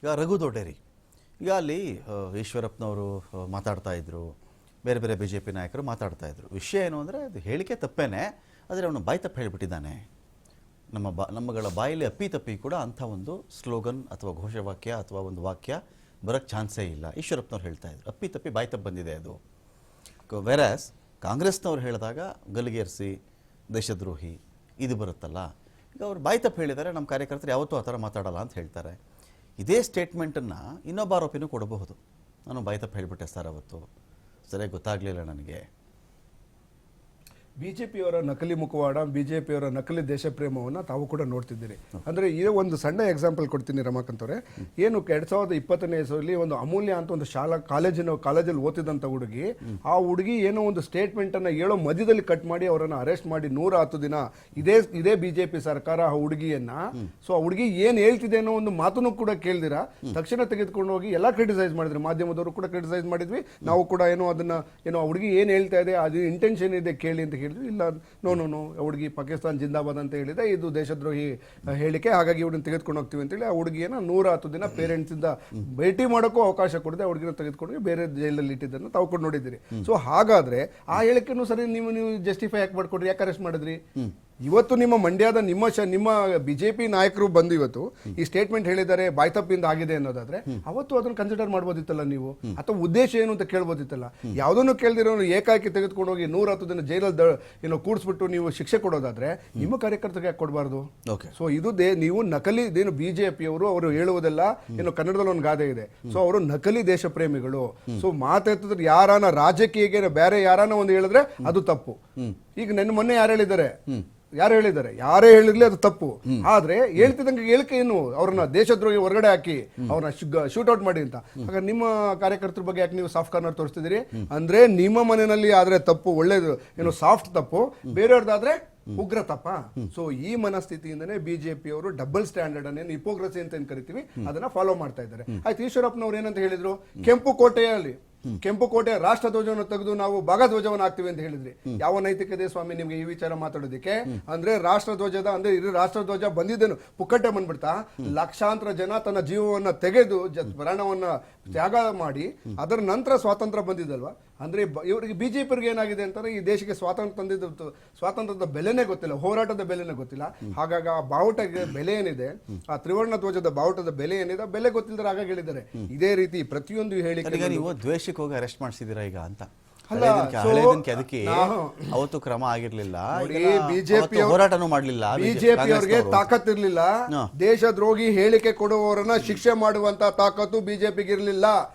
ಈಗ ರಘು ದೊಡ್ಡೇರಿ ಈಗ ಅಲ್ಲಿ ಈಶ್ವರಪ್ಪನವರು ಮಾತಾಡ್ತಾ ಇದ್ರು, ಬೇರೆ ಬೇರೆ ಬಿಜೆಪಿ ನಾಯಕರು ಮಾತಾಡ್ತಾ ಇದ್ರು. ವಿಷಯ ಏನು ಅಂದರೆ ಅದು ಹೇಳಿಕೆ ತಪ್ಪೇನೆ, ಆದರೆ ಅವನು ಬಾಯಿ ತಪ್ಪು ಹೇಳಿಬಿಟ್ಟಿದ್ದಾನೆ. ನಮ್ಮಗಳ ಬಾಯಲ್ಲಿ ಅಪ್ಪಿ ತಪ್ಪಿ ಕೂಡ ಅಂಥ ಒಂದು ಸ್ಲೋಗನ್ ಅಥವಾ ಘೋಷವಾಕ್ಯ ಅಥವಾ ಒಂದು ವಾಕ್ಯ ಬರೋಕ್ಕೆ ಚಾನ್ಸೇ ಇಲ್ಲ. ಈಶ್ವರಪ್ಪನವ್ರು ಹೇಳ್ತಾ ಇದ್ರು, ಅಪ್ಪಿ ತಪ್ಪಿ ಬಾಯಿ ತಪ್ಪು ಬಂದಿದೆ ಅದು. ವೆರಾಸ್ ಕಾಂಗ್ರೆಸ್ನವ್ರು ಹೇಳಿದಾಗ ಗಲ್ಲಿಗೇರಿಸಿ ದೇಶದ್ರೋಹಿ ಇದು ಬರುತ್ತಲ್ಲ, ಈಗ ಅವ್ರು ಬಾಯಿ ತಪ್ಪು ಹೇಳಿದ್ದಾರೆ, ನಮ್ಮ ಕಾರ್ಯಕರ್ತರು ಯಾವತ್ತೂ ಆ ಥರ ಮಾತಾಡಲ್ಲ ಅಂತ ಹೇಳ್ತಾರೆ. ಇದೇ ಸ್ಟೇಟ್ಮೆಂಟನ್ನು ಇನ್ನೊಬ್ಬ ಆರೋಪಿನೂ ಕೊಡಬಹುದು. ನಾನು ಬಾಯಿ ತಪ್ಪು ಹೇಳಿಬಿಟ್ಟೆ ಸರ್ ಅವತ್ತು, ಸರಿಯಾಗಿ ಗೊತ್ತಾಗಲಿಲ್ಲ ನನಗೆ. ಬಿಜೆಪಿಯವರ ನಕಲಿ ಮುಖವಾಡ, ಬಿಜೆಪಿಯವರ ನಕಲಿ ದೇಶ ಪ್ರೇಮವನ್ನು ತಾವು ಕೂಡ ನೋಡ್ತಿದ್ದೀರಿ. ಅಂದರೆ ಇದೇ ಒಂದು ಸಣ್ಣ ಎಕ್ಸಾಂಪಲ್ ಕೊಡ್ತೀನಿ ರಮಾಕಾಂತ್ ಅವರೇ. ಏನು 2020ನೇ ಇಸವಿಯಲ್ಲಿ ಒಂದು ಅಮೂಲ್ಯ ಅಂತ ಒಂದು ಕಾಲೇಜಲ್ಲಿ ಓದಿದಂಥ ಹುಡುಗಿ, ಆ ಹುಡುಗಿ ಏನೋ ಒಂದು ಸ್ಟೇಟ್ಮೆಂಟನ್ನು ಹೇಳೋ ಮಧ್ಯದಲ್ಲಿ ಕಟ್ ಮಾಡಿ ಅವರನ್ನು ಅರೆಸ್ಟ್ ಮಾಡಿ 110 ದಿನ ಇದೇ ಬಿಜೆಪಿ ಸರ್ಕಾರ ಆ ಹುಡುಗಿಯನ್ನ, ಸೊ ಆ ಹುಡುಗಿ ಏನು ಹೇಳ್ತಿದೆ ಅನ್ನೋ ಒಂದು ಮಾತನ್ನು ಕೂಡ ಕೇಳ್ದಿರಾ ತಕ್ಷಣ ತೆಗೆದುಕೊಂಡು ಹೋಗಿ ಎಲ್ಲ ಕ್ರಿಟಿಸೈಸ್ ಮಾಡಿದ್ರಿ. ಮಾಧ್ಯಮದವರು ಕೂಡ ಕ್ರಿಟಿಸೈಸ್ ಮಾಡಿದ್ವಿ, ನಾವು ಕೂಡ ಏನೋ ಅದನ್ನ ಏನೋ ಆ ಹುಡುಗಿ ಏನು ಹೇಳ್ತಾ ಇದೆ ಅದು ಇಂಟೆನ್ಷನ್ ಇದೆ ಕೇಳಿ ಅಂತ ಇಲ್ಲ, ನೋ ಹುಡುಗಿ ಪಾಕಿಸ್ತಾನ್ ಜಿಂದಾಬಾದ್ ಅಂತ ಹೇಳಿದೆ, ಇದು ದೇಶದ್ರೋಹಿ ಹೇಳಿಕೆ, ಹಾಗಾಗಿ ಹುಡುಗಿನ ತೆಗೆದುಕೊಂಡು ಹೋಗ್ತೀವಿ ಅಂತೇಳಿ ಆ ಹುಡುಗಿಯನ್ನ 110 ದಿನ ಪೇರೆಂಟ್ಸ್ ಇಂದ ಭೇಟಿ ಮಾಡೋಕ್ಕೂ ಅವಕಾಶ ಕೊಡದೆ ಆ ಹುಡುಗಿನ ತೆಗೆದುಕೊಂಡು ಬೇರೆ ಜೈಲಲ್ಲಿ ಇಟ್ಟಿದ್ದನ್ನು ತಾವು ಕೂಡ ನೋಡಿದ್ದೀರಿ. ಸೊ ಹಾಗಾದ್ರೆ ಆ ಹೇಳಿಕೆನೂ ಸರಿ ನೀವು ಜಸ್ಟಿಫೈ ಯಾಕೆ ಮಾಡ್ಕೊಡ್ರಿ, ಯಾಕೆ ಅರೆಸ್ಟ್ ಮಾಡಿದ್ರಿ? ಇವತ್ತು ನಿಮ್ಮ ಮಂಡ್ಯದ ನಿಮ್ಮ ಬಿಜೆಪಿ ನಾಯಕರು ಬಂದು ಇವತ್ತು ಈ ಸ್ಟೇಟ್ಮೆಂಟ್ ಹೇಳಿದ್ದಾರೆ ಬಾಯ್ ತಪ್ಪಿಂದ ಆಗಿದೆ ಅನ್ನೋದಾದ್ರೆ ಅವತ್ತು ಅದನ್ನು ಕನ್ಸಿಡರ್ ಮಾಡ್ಬೋದಿತ್ತಲ್ಲ ನೀವು, ಅಥವಾ ಉದ್ದೇಶ ಏನು ಅಂತ ಕೇಳ್ಬೋದಿತ್ತಲ್ಲ. ಯಾವುದನ್ನು ಕೇಳ್ದಿರೋ ಏಕಾಏಕಿ ತೆಗೆದುಕೊಂಡು ಹೋಗಿ 110 ದಿನ ಜೈಲಲ್ಲಿ ಕೂಡಿಸ್ಬಿಟ್ಟು ನೀವು ಶಿಕ್ಷೆ ಕೊಡೋದಾದ್ರೆ ನಿಮ್ಮ ಕಾರ್ಯಕರ್ತರಿಗೆ ಯಾಕೆ ಕೊಡಬಾರ್ದು? ಸೊ ಇದು ನೀವು ನಕಲಿ ಏನು ಬಿಜೆಪಿಯವರು ಅವರು ಹೇಳುವುದೆಲ್ಲ ಏನು ಕನ್ನಡದಲ್ಲಿ ಒಂದು ಗಾದೆ ಇದೆ, ಸೊ ಅವರು ನಕಲಿ ದೇಶ ಪ್ರೇಮಿಗಳು. ಸೊ ಮಾತಾಡ್ತಿದ್ರೆ ಯಾರಾನ ರಾಜಕೀಯ ಬೇರೆ ಯಾರಾನ ಒಂದು ಹೇಳಿದ್ರೆ ಅದು ತಪ್ಪು. ಈಗ ನನ್ನ ಮೊನ್ನೆ ಯಾರು ಹೇಳಿದ್ದಾರೆ ಯಾರೇ ಹೇಳಿರ್ಲಿ ಅದು ತಪ್ಪು. ಆದ್ರೆ ಹೇಳ್ತಿದ್ದಂಗೆ ಹೇಳಿಕೆ ಏನು ಅವ್ರನ್ನ ದೇಶದ್ರೋಹಿ ಹೊರಗಡೆ ಹಾಕಿ ಅವ್ರನ್ನ ಶೂಟ್ಔಟ್ ಮಾಡಿ ಅಂತ. ಹಾಗಾದ್ರೆ ನಿಮ್ಮ ಕಾರ್ಯಕರ್ತರ ಬಗ್ಗೆ ಯಾಕೆ ನೀವು ಸಾಫ್ಟ್ ಕಾರ್ನರ್ ತೋರಿಸ್ತಿದ್ದೀರಿ? ಅಂದ್ರೆ ನಿಮ್ಮ ಮನೆಯಲ್ಲಿ ಆದ್ರೆ ತಪ್ಪು ಒಳ್ಳೇದು ಏನು ಸಾಫ್ಟ್ ತಪ್ಪು, ಬೇರೆಯವ್ರದ್ದಾದ್ರೆ ಉಗ್ರ ತಪ್ಪ. ಸೊ ಈ ಮನಸ್ಥಿತಿಯಿಂದನೇ ಬಿಜೆಪಿಯವರು ಡಬಲ್ ಸ್ಟ್ಯಾಂಡರ್ಡ್ ಅನ್ನೇನು ಹಿಪೋಕ್ರಸಿ ಅಂತ ಏನ್ ಕರಿತೀವಿ ಅದನ್ನ ಫಾಲೋ ಮಾಡ್ತಾ ಇದ್ದಾರೆ. ಆಯ್ತು, ಈಶ್ವರಪ್ಪನವ್ರು ಏನಂತ ಹೇಳಿದ್ರು, ಕೆಂಪು ಕೋಟೆಯ ರಾಷ್ಟ್ರ ಧ್ವಜವನ್ನು ತೆಗೆದು ನಾವು ಭಾಗಧ್ವಜವನ್ನು ಹಾಕ್ತಿವಿ ಅಂತ ಹೇಳಿದ್ರಿ. ಯಾವ ನೈತಿಕತೆ ಸ್ವಾಮಿ ನಿಮ್ಗೆ ಈ ವಿಚಾರ ಮಾತಾಡೋದಕ್ಕೆ? ಅಂದ್ರೆ ರಾಷ್ಟ್ರಧ್ವಜದ ಅಂದ್ರೆ ಇದು ರಾಷ್ಟ್ರಧ್ವಜ ಬಂದಿದ್ದೇನು ಪುಕ್ಕಟ್ಟೆ ಬಂದ್ಬಿಡ್ತಾ? ಲಕ್ಷಾಂತರ ಜನ ತನ್ನ ಜೀವವನ್ನ ತೆಗೆದು ಪ್ರಾಣವನ್ನ ತ್ಯಾಗ ಮಾಡಿ ಅದರ ನಂತರ ಸ್ವಾತಂತ್ರ್ಯ ಬಂದಿದ್ದಲ್ವಾ? ಅಂದ್ರೆ ಇವರಿಗೆ ಬಿಜೆಪಿಯವ್ರಿಗೆ ಏನಾಗಿದೆ ಅಂತಂದ್ರೆ ಈ ದೇಶಕ್ಕೆ ಸ್ವಾತಂತ್ರ್ಯದ ಬೆಲೆನೇ ಗೊತ್ತಿಲ್ಲ, ಹೋರಾಟದ ಬೆಲೆನೇ ಗೊತ್ತಿಲ್ಲ. ಹಾಗಾಗಿ ಆ ಬಾವುಟಕ್ಕೆ ಬೆಲೆ ಏನಿದೆ, ಆ ತ್ರಿವರ್ಣ ಧ್ವಜದ ಬಾವುಟದ ಬೆಲೆ ಏನಿದೆ ಬೆಲೆ ಗೊತ್ತಿಲ್ಲದ್ರೆ ಹಾಗಾಗಿ ಹೇಳಿದ್ದಾರೆ. ಇದೇ ರೀತಿ ಪ್ರತಿಯೊಂದು ಹೇಳಿಕೆ ನೀವು ದ್ವೇಷಕ್ಕೆ ಹೋಗಿ ಅರೆಸ್ಟ್ ಮಾಡಿಸಿದಿರಾ ಈಗ ಅಂತ ಅದಕ್ಕೆ ಅವತ್ತು ಕ್ರಮ ಆಗಿರ್ಲಿಲ್ಲ, ಹೋರಾಟನೂ ಮಾಡ್ಲಿಲ್ಲ, ಬಿಜೆಪಿಯವರಿಗೆ ತಾಕತ್ತಿರ್ಲಿಲ್ಲ. ದೇಶದ್ರೋಹಿ ಹೇಳಿಕೆ ಕೊಡುವವರನ್ನ ಶಿಕ್ಷೆ ಮಾಡುವಂತ ತಾಕತ್ತು ಬಿಜೆಪಿಗೆ ಇರ್ಲಿಲ್ಲ.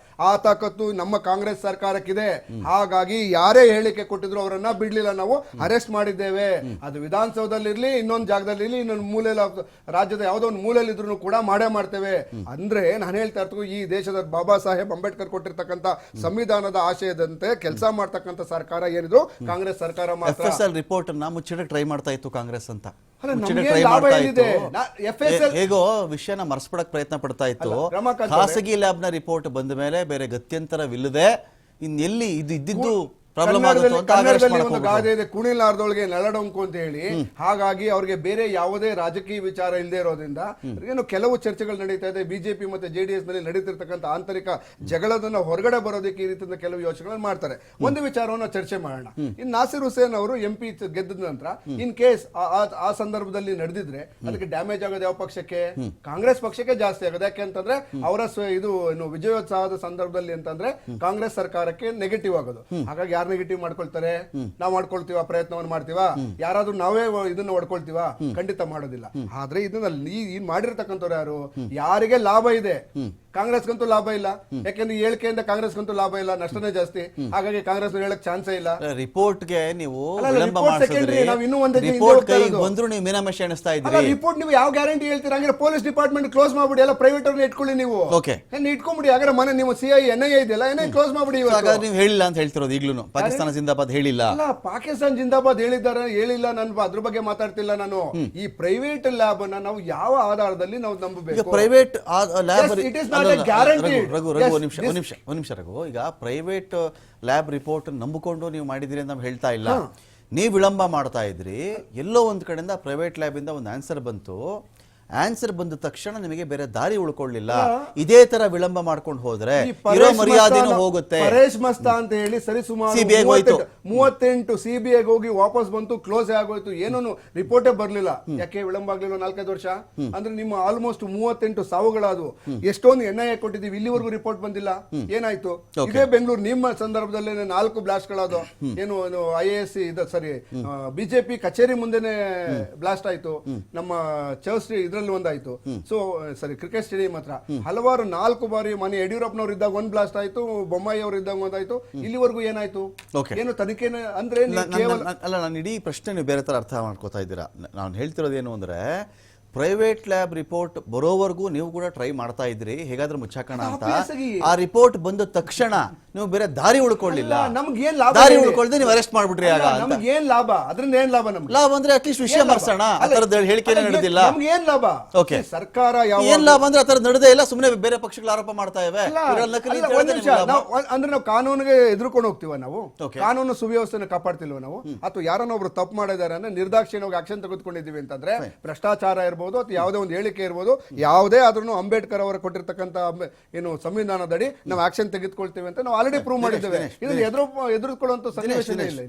ಆ ತಾಕತ್ತು ನಮ್ಮ ಕಾಂಗ್ರೆಸ್ ಸರ್ಕಾರಕ್ಕಿದೆ. ಹಾಗಾಗಿ ಯಾರೇ ಹೇಳಿಕೆ ಕೊಟ್ಟಿದ್ರು ಅವರನ್ನ ಬಿಡ್ಲಿಲ್ಲ, ನಾವು ಅರೆಸ್ಟ್ ಮಾಡಿದ್ದೇವೆ. ಅದು ವಿಧಾನಸೌಧದಲ್ಲಿ ಇರ್ಲಿ, ಇನ್ನೊಂದು ಜಾಗದಲ್ಲಿ ಇರ್ಲಿ, ಇನ್ನೊಂದು ಮೂಲೆಯಲ್ಲಿ ರಾಜ್ಯದ ಯಾವುದೋ ಒಂದು ಮೂಲೆಯಲ್ಲಿ ಇದ್ರು ಕೂಡ ಮಾಡೇ ಮಾಡ್ತೇವೆ. ಅಂದ್ರೆ ನಾನು ಹೇಳ್ತಾ ಇರ್ತೀವಿ, ಈ ದೇಶದ ಬಾಬಾ ಸಾಹೇಬ್ ಅಂಬೇಡ್ಕರ್ ಕೊಟ್ಟಿರ್ತಕ್ಕಂಥ ಸಂವಿಧಾನದ ಆಶಯದಂತೆ ಕೆಲಸ ಮಾಡ್ತಕ್ಕಂಥ ಸರ್ಕಾರ ಏನಿದ್ರು ಕಾಂಗ್ರೆಸ್ ಸರ್ಕಾರ ಮಾತ್ರ. ರಿಪೋರ್ಟ್ ಅನ್ನ ಮುಚ್ಚಿಡಕ್ಕೆ ಟ್ರೈ ಮಾಡ್ತಾ ಇತ್ತು ಕಾಂಗ್ರೆಸ್ ಅಂತ, ಹೇಗೋ ವಿಷಯನ ಮರೆಸ್ಬಿಡಕ್ ಪ್ರಯತ್ನ ಪಡ್ತಾ ಇತ್ತು. ಖಾಸಗಿ ಲ್ಯಾಬ್ ನ ರಿಪೋರ್ಟ್ ಬಂದ ಮೇಲೆ ಬೇರೆ ಗತ್ಯಂತರವಿಲ್ಲದೆ ಇನ್ನೆಲ್ಲಿ ಇದು ಇದ್ದಿದ್ದು ಒಂದು ಗಾದೆ ಇದೆ, ಕುಣಿಲಾರ್ದೊಳಗೆ ನೆಲಡೊಂಕು ಅಂತ ಹೇಳಿ. ಹಾಗಾಗಿ ಅವ್ರಿಗೆ ಬೇರೆ ಯಾವುದೇ ರಾಜಕೀಯ ವಿಚಾರ ಇಲ್ಲದೆ ಇರೋದ್ರಿಂದ ಏನು ಕೆಲವು ಚರ್ಚೆಗಳು ನಡೀತಾ ಇದೆ. ಬಿಜೆಪಿ ಮತ್ತೆ ಜೆಡಿಎಸ್ ನಲ್ಲಿ ನಡೀತಿರ್ತಕ್ಕಂಥ ಆಂತರಿಕ ಜಗಳದನ್ನ ಹೊರಗಡೆ ಬರೋದಕ್ಕೆ ಈ ರೀತಿಯಿಂದ ಕೆಲವು ಯೋಚನೆಗಳು ಮಾಡ್ತಾರೆ. ಒಂದು ವಿಚಾರವನ್ನು ಚರ್ಚೆ ಮಾಡೋಣ. ಇನ್ನು ನಾಸಿರ್ ಹುಸೇನ್ ಅವರು MP ಗೆದ್ದ ನಂತರ ಇನ್ ಕೇಸ್ ಆ ಸಂದರ್ಭದಲ್ಲಿ ನಡೆದಿದ್ರೆ ಅದಕ್ಕೆ ಡ್ಯಾಮೇಜ್ ಆಗೋದು ಯಾವ ಪಕ್ಷಕ್ಕೆ? ಕಾಂಗ್ರೆಸ್ ಪಕ್ಷಕ್ಕೆ ಜಾಸ್ತಿ ಆಗೋದು. ಯಾಕೆಂತಂದ್ರೆ ಅವರ ಇದು ವಿಜಯೋತ್ಸವದ ಸಂದರ್ಭದಲ್ಲಿ ಅಂತಂದ್ರೆ ಕಾಂಗ್ರೆಸ್ ಸರ್ಕಾರಕ್ಕೆ ನೆಗೆಟಿವ್ ಆಗೋದು. ಹಾಗಾಗಿ ನೆಗೆಟಿವ್ ಮಾಡ್ಕೊಳ್ತಾರೆ, ನಾವು ಮಾಡ್ಕೊಳ್ತೀವ, ಪ್ರಯತ್ನವನ್ನು ಮಾಡ್ತೀವ, ಯಾರಾದ್ರೂ ನಾವೇ ಇದನ್ನ ಹೊಡ್ಕೊಳ್ತೀವ? ಖಂಡಿತ ಮಾಡೋದಿಲ್ಲ. ಆದ್ರೆ ಇದನ್ನ ಮಾಡಿರ್ತಕ್ಕಂಥವ್ರು ಯಾರು? ಯಾರಿಗೆ ಲಾಭ ಇದೆ, ಕಾಂಗ್ರೆಸ್ಗಂತೂ ಲಾಭ ಇಲ್ಲ. ಯಾಕೆಂದ್ರೆ ಹೇಳಿಕೆಯಿಂದ ಕಾಂಗ್ರೆಸ್ಗಂತೂ ಲಾಭ ಇಲ್ಲ, ನಷ್ಟನೇ ಜಾಸ್ತಿ. ಹಾಗಾಗಿ ಕಾಂಗ್ರೆಸ್ ಹೇಳಕ್ ಚಾನ್ಸೇ ಇಲ್ಲ. ರಿಪೋರ್ಟ್ಗೆ ನೀವು ರಿಪೋರ್ಟ್ ನೀವು ಯಾವ ಗ್ಯಾರಂಟಿ ಹೇಳ್ತೀರಾ? ಹಂಗಾರೆ ಪೊಲೀಸ್ ಡಿಪಾರ್ಟ್ಮೆಂಟ್ ಕ್ಲೋಸ್ ಮಾಡ್ಬಿಡಿ, ಎಲ್ಲ ಪ್ರೈವೇಟ್ ಅವ್ರನ್ನ ಇಟ್ಕೊಳ್ಳಿ. ನೀವು ಇಟ್ಕೊಂಡ್ಬಿಡಿ. ಹಾಗಾದ್ರೆ ಮನೆ ನಿಮ್ಮ CI NIA ಇದೆಯಲ್ಲ, NIA ಕ್ಲೋಸ್ ಮಾಡ್ಬಿಡಿ. ನೀವು ಹೇಳಿಲ್ಲ ಅಂತ ಹೇಳ್ತಿರೋದು ಈಗಲೂ. ಪಾಕಿಸ್ತಾನ ಜಿಂದಾಬಾದ್ ಹೇಳಿಲ್ಲ. ಪಾಕಿಸ್ತಾನ ಜಿಂದಾಬಾದ್ ಹೇಳಿಲ್ಲ. ನಾನು ಅದ್ರ ಬಗ್ಗೆ ಮಾತಾಡ್ತಿಲ್ಲ. ನಾನು ಈ ಪ್ರೈವೇಟ್ ಲ್ಯಾಬ್ ಅನ್ನ ನಾವು ಯಾವ ಆಧಾರದಲ್ಲಿ ನಾವು ನಂಬಬೇಕು? ಪ್ರೈವೇಟ್ ನಿಮಿಷ ರಘು, ಈಗ ಪ್ರೈವೇಟ್ ಲ್ಯಾಬ್ ರಿಪೋರ್ಟ್ ನಂಬಿಕೊಂಡು ನೀವು ಮಾಡಿದಿರಿ ಅಂತ ನಾವು ಹೇಳ್ತಾ ಇಲ್ಲ. ನೀವು ವಿಳಂಬ ಮಾಡ್ತಾ ಇದ್ರಿ. ಎಲ್ಲೋ ಒಂದ್ ಕಡೆಯಿಂದ ಪ್ರೈವೇಟ್ ಲ್ಯಾಬ್ ಇಂದ ಒಂದು ಆನ್ಸರ್ ಬಂತು. ಆನ್ಸರ್ ಬಂದ ತಕ್ಷಣ ನಿಮಗೆ ಬೇರೆ ದಾರಿ ಉಳ್ಕೊಳ್ಳಿಲ್ಲ. ಇದೇ ತರ ವಿಳಂಬ ಮಾಡ್ಕೊಂಡು ಹೋದ್ರೆ ಈ ಇರೋ ಪರೇಶ್ ಮರ್ಯಾದೆನೂ ಮಸ್ತಾನ- ಹೋಗುತ್ತೆ. ಪರೇಶ್ ಮಸ್ತಾ ಅಂತ ಹೇಳಿ ಸರಿ ಸುಮಾರು CBI ಗೆ ಹೋಯ್ತು. 38 ಸಿಬಿಐ ಹೋಗಿ ವಾಪಸ್ ಬಂತು, ಕ್ಲೋಸ್ ಆಗೋಯ್ತು, ಏನೂ ರಿಪೋರ್ಟೇ ಬರ್ಲಿಲ್ಲ. ಯಾಕೆ ವಿಳಂಬ ಆಗ್ಲಿಲ್ಲ 4-5 ವರ್ಷ? ಅಂದ್ರೆ ನಿಮ್ಮ ಆಲ್ಮೋಸ್ಟ್ 38 ಸಾವುಗಳಾದವು. ಎಷ್ಟೊಂದು NIA ಕೊಟ್ಟಿದೀವಿ, ಇಲ್ಲಿವರೆಗೂ ರಿಪೋರ್ಟ್ ಬಂದಿಲ್ಲ. ಏನಾಯ್ತು? ಇದೇ ಬೆಂಗಳೂರು ನಿಮ್ಮ ಸಂದರ್ಭದಲ್ಲಿ 4 ಬ್ಲಾಸ್ಟ್ ಗಳಾದವು. ಏನು IAS ಸರಿ ಬಿಜೆಪಿ ಕಚೇರಿ ಮುಂದೆನೆ ಬ್ಲಾಸ್ಟ್ ಆಯ್ತು, ನಮ್ಮ ಚರ್ಚ್ ಇದ್ರಲ್ಲಿ ಒಂದಾಯ್ತು, ಸೊ ಸರಿ ಕ್ರಿಕೆಟ್ ಸ್ಟೇಡಿಯಂ ಹತ್ರ ಹಲವಾರು 4 ಬಾರಿ ಮನೆ ಯಡಿಯೂರಪ್ಪನವ್ರು ಇದ್ದಾಗ ಒಂದ್ ಬ್ಲಾಸ್ಟ್ ಆಯ್ತು, ಬೊಮ್ಮಾಯಿ ಅವರು ಇದ್ದಾಗ ಒಂದಾಯ್ತು. ಇಲ್ಲಿವರೆಗೂ ಏನಾಯ್ತು? Okay. ಏನು ತನಿಖೆ ಅಂದ್ರೆ ನೀವು ಕೇವಲ ಅಲ್ಲ, ನಾನು ಇಡೀ ಪ್ರಶ್ನೆ ನೀವು ಬೇರೆ ತರ ಅರ್ಥ ಮಾಡ್ಕೋತಾ ಇದ್ದೀರಾ. ನಾನು ಹೇಳ್ತಿರೋದೇನು ಅಂದ್ರೆ ಪ್ರೈವೇಟ್ ಲ್ಯಾಬ್ ರಿಪೋರ್ಟ್ ಬರೋವರೆಗೂ ನೀವು ಕೂಡ ಟ್ರೈ ಮಾಡ್ತಾ ಇದ್ರಿ ಹೇಗಾದ್ರೂ ಮುಚ್ಚಾಕೋಣ ಅಂತ. ಆ ರಿಪೋರ್ಟ್ ಬಂದ ತಕ್ಷಣ ನೀವು ಬೇರೆ ದಾರಿ ಉಳ್ಕೊಳ್ಳಿಲ್ಲ. ನಮ್ಗೆ ಏನ್ ಲಾಭ? ದಾರಿ ಉಳ್ಕೊಳ್ದೆ ನೀವು ಅರೆಸ್ಟ್ ಮಾಡ್ಬಿಟ್ರಿ. ಆಗ ನಮ್ಗೆ ಏನ್ ಲಾಭ? ಅದರಿಂದ ಏನ್ ಲಾಭ? ನಮ್ಗೆ ಲಾಭ ಅಂದ್ರೆ ಅಟ್ಲೀಸ್ಟ್ ವಿಷಯ ಮರ್ಸೋಣ. ಆ ತರದ ಹೇಳಿಕೆ ನಡೆದಿಲ್ಲ. ನಮ್ಗೆ ಏನ್ ಲಾಭ? ಓಕೆ, ಸರ್ಕಾರ ಏನ್ ಲಾಭ ಅಂದ್ರೆ ಆ ತರದ್ ನಡೆದೇ ಇಲ್ಲ. ಸುಮ್ಮನೆ ಬೇರೆ ಪಕ್ಷಗಳು ಆರೋಪ ಮಾಡ್ತಾ ಇವೆ. ಅಂದ್ರೆ ನಾವು ಕಾನೂನಿಗೆ ಎದುರ್ಕೊಂಡು ಹೋಗ್ತೀವ? ನಾವು Okay. ಕಾನೂನು ಸುವ್ಯವಸ್ಥೆನ ಕಾಪಾಡ್ತಿಲ್ವ ನಾವು? ಅಥವಾ ಯಾರನ್ನೊಬ್ರು ತಪ್ಪು ಮಾಡಿದಾರೆ ಅಂದ್ರೆ ನಿರ್ದಾಕ್ಷಿಣ್ಯವಾಗಿ ಆಕ್ಷನ್ ತೆಗೆದುಕೊಂಡಿದೀವಿ ಅಂತಂದ್ರೆ ಭ್ರಷ್ಟಾಚಾರ ಇರ್ಬೋದು ಅಥವಾ ಯಾವುದೇ ಒಂದು ಹೇಳಿಕೆ ಇರ್ಬೋದು, ಯಾವುದೇ ಆದ್ರೂ ಅಂಬೇಡ್ಕರ್ ಅವರು ಕೊಟ್ಟಿರ್ತಕ್ಕಂಥ ಏನು ಸಂವಿಧಾನದಡಿ ನಾವು ಆಕ್ಷನ್ ತೆಗೆದುಕೊಳ್ತೀವಿ ಅಂತ ನಾವು ಆಲ್ರೆಡಿ ಪ್ರೂವ್ ಮಾಡಿದ್ದೇವೆ. ಇದು ಎದುರುಕೊಳ್ಳುವಂತ ಸನ್ನಿವೇಶನೇ ಇಲ್ಲ.